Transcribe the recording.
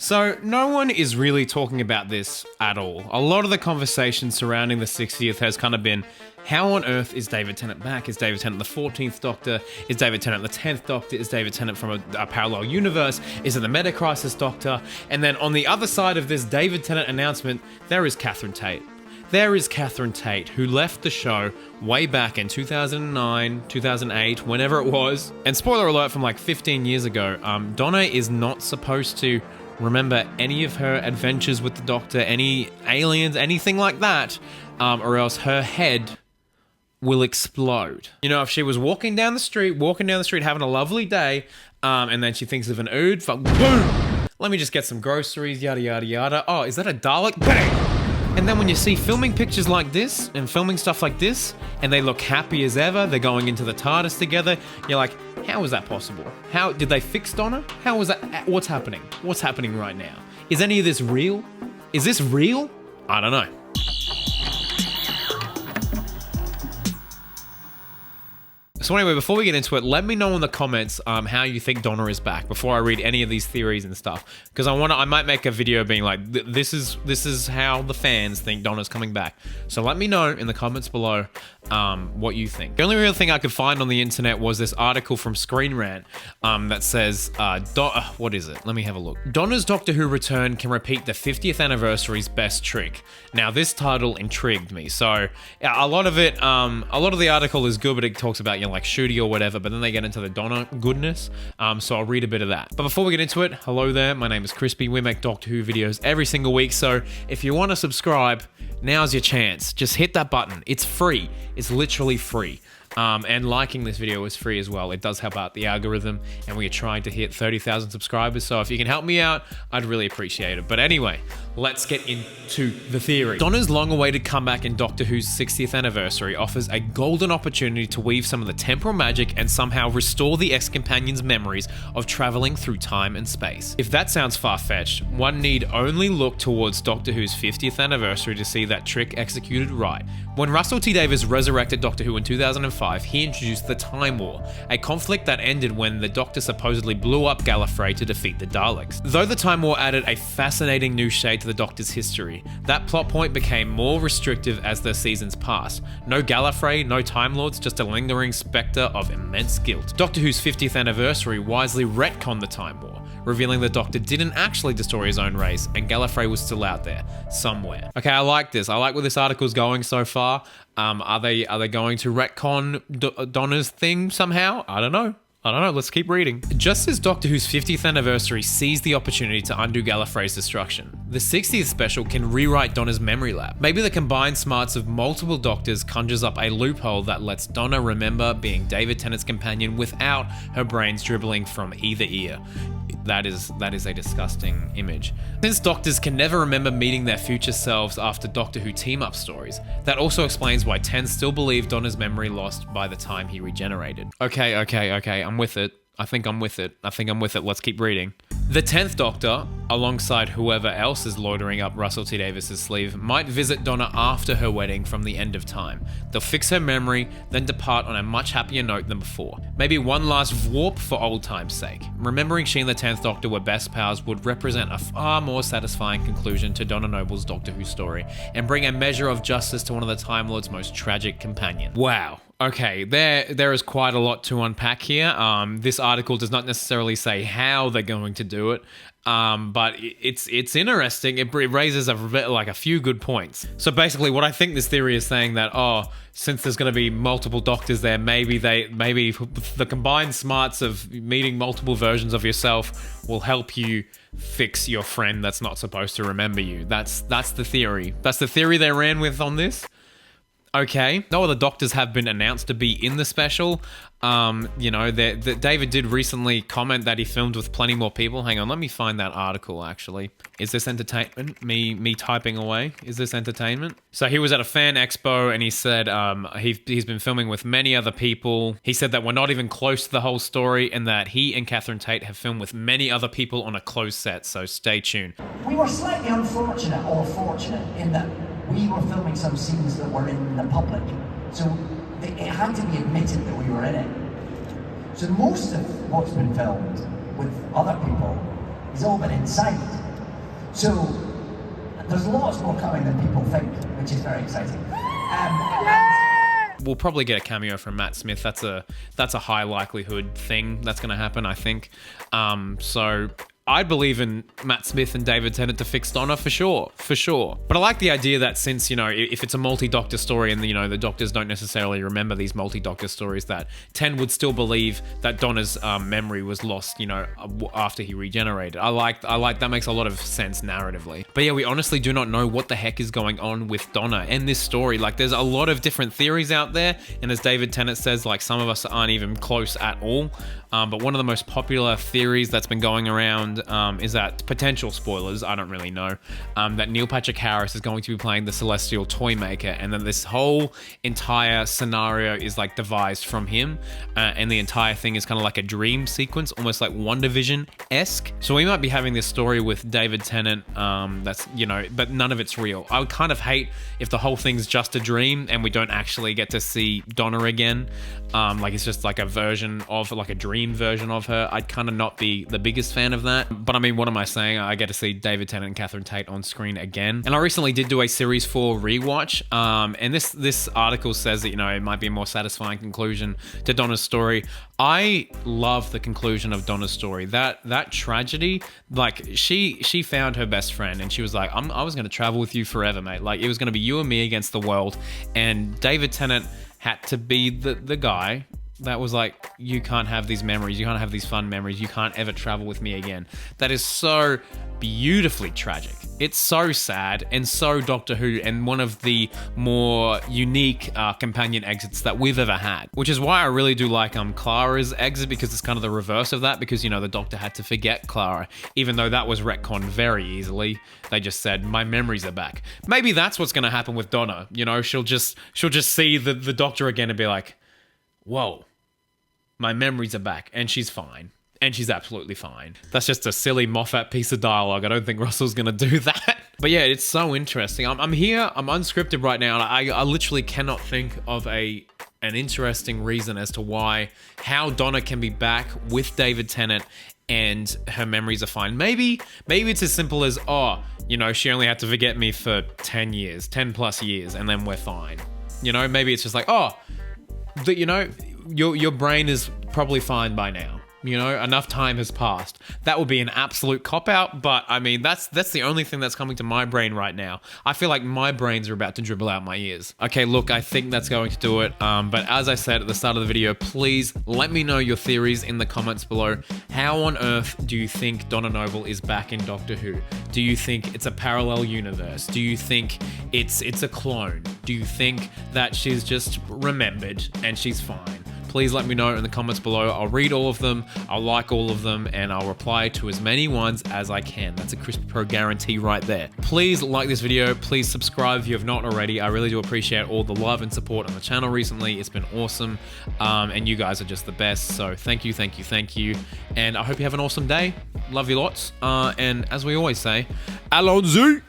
So no one is really talking about this at all. A lot of the conversation surrounding the 60th has kind of been, how on earth is David Tennant back? Is David Tennant the 14th Doctor? Is David Tennant the 10th Doctor? Is David Tennant from a parallel universe? Is it the Meta-Crisis Doctor? And then on the other side of this David Tennant announcement, there is Catherine Tate. There is Catherine Tate, who left the show way back in 2009, 2008, whenever it was. And spoiler alert from like 15 years ago, Donna is not supposed to remember any of her adventures with the Doctor, any aliens, anything like that, or else her head will explode. You know, if she was walking down the street, having a lovely day, and then she thinks of an ood, boom! Let me just get some groceries, yada, yada, yada. Oh, is that a Dalek? Bang! And then when you see filming pictures like this, and filming stuff like this, and they look happy as ever, they're going into the TARDIS together, you're like, how is that possible? How did they fix Donna? How was that? What's happening? What's happening right now? Is any of this real? Is this real? I don't know. So anyway, before we get into it, let me know in the comments how you think Donna is back before I read any of these theories and stuff. Because I might make a video being like, this is how the fans think Donna's coming back. So let me know in the comments below what you think. The only real thing I could find on the internet was this article from Screen Rant that says, what is it? Let me have a look. Donna's Doctor Who return can repeat the 50th anniversary's best trick. Now this title intrigued me. So a lot of the article is good, but it talks about, you know, like Shooty or whatever, but then they get into the Donna goodness. So I'll read a bit of that. But before we get into it, hello there, my name is Crispy. We make Doctor Who videos every single week. So if you want to subscribe, now's your chance. Just hit that button. It's free. It's literally free. And liking this video is free as well. It does help out the algorithm, and we are trying to hit 30,000 subscribers. So if you can help me out, I'd really appreciate it. But anyway, let's get into the theory. Donna's long-awaited comeback in Doctor Who's 60th anniversary offers a golden opportunity to weave some of the temporal magic and somehow restore the ex-companion's memories of traveling through time and space. If that sounds far-fetched, one need only look towards Doctor Who's 50th anniversary to see that trick executed right. When Russell T Davies resurrected Doctor Who in 2005, he introduced the Time War, a conflict that ended when the Doctor supposedly blew up Gallifrey to defeat the Daleks. Though the Time War added a fascinating new shade to the Doctor's history, that plot point became more restrictive as the seasons passed. No Gallifrey, no Time Lords, just a lingering spectre of immense guilt. Doctor Who's 50th anniversary wisely retconned the Time War, revealing the Doctor didn't actually destroy his own race and Gallifrey was still out there, somewhere. Okay, I like this. I like where this article's going so far. Are they going to retcon Donna's thing somehow? I don't know. Let's keep reading. Just as Doctor Who's 50th anniversary seized the opportunity to undo Gallifrey's destruction, the 60th special can rewrite Donna's memory lab. Maybe the combined smarts of multiple Doctors conjures up a loophole that lets Donna remember being David Tennant's companion without her brains dribbling from either ear. That is a disgusting image. Since Doctors can never remember meeting their future selves after Doctor Who team-up stories, that also explains why 10 still believe Donna's memory lost by the time he regenerated. Okay, I'm with it. I think I'm with it. Let's keep reading. The 10th Doctor, alongside whoever else is loitering up Russell T Davies' sleeve, might visit Donna after her wedding from the end of time. They'll fix her memory, then depart on a much happier note than before. Maybe one last warp for old time's sake. Remembering she and the 10th Doctor were best pals would represent a far more satisfying conclusion to Donna Noble's Doctor Who story, and bring a measure of justice to one of the Time Lord's most tragic companions. Wow. Okay, there is quite a lot to unpack here. This article does not necessarily say how they're going to do it, but it's interesting. It raises a few good points. So basically, what I think this theory is saying that since there's going to be multiple Doctors there, maybe the combined smarts of meeting multiple versions of yourself will help you fix your friend that's not supposed to remember you. That's the theory. That's the theory they ran with on this. Okay, no other Doctors have been announced to be in the special. David did recently comment that he filmed with plenty more people. Hang on, let me find that article, actually. Is this entertainment? Me typing away. Is this entertainment? So he was at a fan expo and he said he's been filming with many other people. He said that we're not even close to the whole story and that he and Catherine Tate have filmed with many other people on a closed set, so stay tuned. We were slightly unfortunate or fortunate in that we were filming some scenes that were in the public, so it had to be admitted that we were in it. So most of what's been filmed with other people has all been inside. So there's lots more coming than people think, which is very exciting. We'll probably get a cameo from Matt Smith. That's a high likelihood thing that's going to happen, I think. So I believe in Matt Smith and David Tennant to fix Donna for sure. But I like the idea that since, if it's a multi-doctor story and, the doctors don't necessarily remember these multi-doctor stories, that Ten would still believe that Donna's memory was lost, after he regenerated. I like that makes a lot of sense narratively. But yeah, we honestly do not know what the heck is going on with Donna and this story. Like, there's a lot of different theories out there. And as David Tennant says, like, some of us aren't even close at all. But one of the most popular theories that's been going around is that, potential spoilers, I don't really know, that Neil Patrick Harris is going to be playing the Celestial Toymaker, and then this whole entire scenario is like devised from him, and the entire thing is kind of like a dream sequence, almost like WandaVision-esque. So we might be having this story with David Tennant, that's, but none of it's real. I would kind of hate if the whole thing's just a dream and we don't actually get to see Donna again. Like it's just like a version of, like a dream version of her. I'd kind of not be the biggest fan of that. But I mean, what am I saying? I get to see David Tennant and Catherine Tate on screen again. And I recently did do a Series 4 rewatch. And this article says that, it might be a more satisfying conclusion to Donna's story. I love the conclusion of Donna's story. That tragedy, like she found her best friend and she was like, I was going to travel with you forever, mate. Like it was going to be you and me against the world. And David Tennant had to be the guy that was like, you can't have these memories, you can't have these fun memories, you can't ever travel with me again. That is so beautifully tragic. It's so sad and so Doctor Who, and one of the more unique companion exits that we've ever had. Which is why I really do like Clara's exit, because it's kind of the reverse of that, because the Doctor had to forget Clara, even though that was retconned very easily. They just said, my memories are back. Maybe that's what's going to happen with Donna. She'll just see the Doctor again and be like, whoa, my memories are back, and she's fine. And she's absolutely fine. That's just a silly Moffat piece of dialogue. I don't think Russell's gonna do that. But yeah, it's so interesting. I'm here, I'm unscripted right now, and I literally cannot think of an interesting reason as to how Donna can be back with David Tennant and her memories are fine. Maybe it's as simple as, she only had to forget me for 10 plus years, and then we're fine. Maybe it's just like, your brain is probably fine by now. Enough time has passed. That would be an absolute cop-out, but I mean, that's the only thing that's coming to my brain right now. I feel like my brains are about to dribble out my ears. Okay, look, I think that's going to do it. But as I said at the start of the video, please let me know your theories in the comments below. How on earth do you think Donna Noble is back in Doctor Who? Do you think it's a parallel universe? Do you think it's a clone? Do you think that she's just remembered and she's fine? Please let me know in the comments below. I'll read all of them, I'll like all of them, and I'll reply to as many ones as I can. That's a Crispy Pro guarantee right there. Please like this video, please subscribe if you have not already. I really do appreciate all the love and support on the channel recently. It's been awesome, and you guys are just the best. So thank you. And I hope you have an awesome day. Love you lots. And as we always say, allons-y!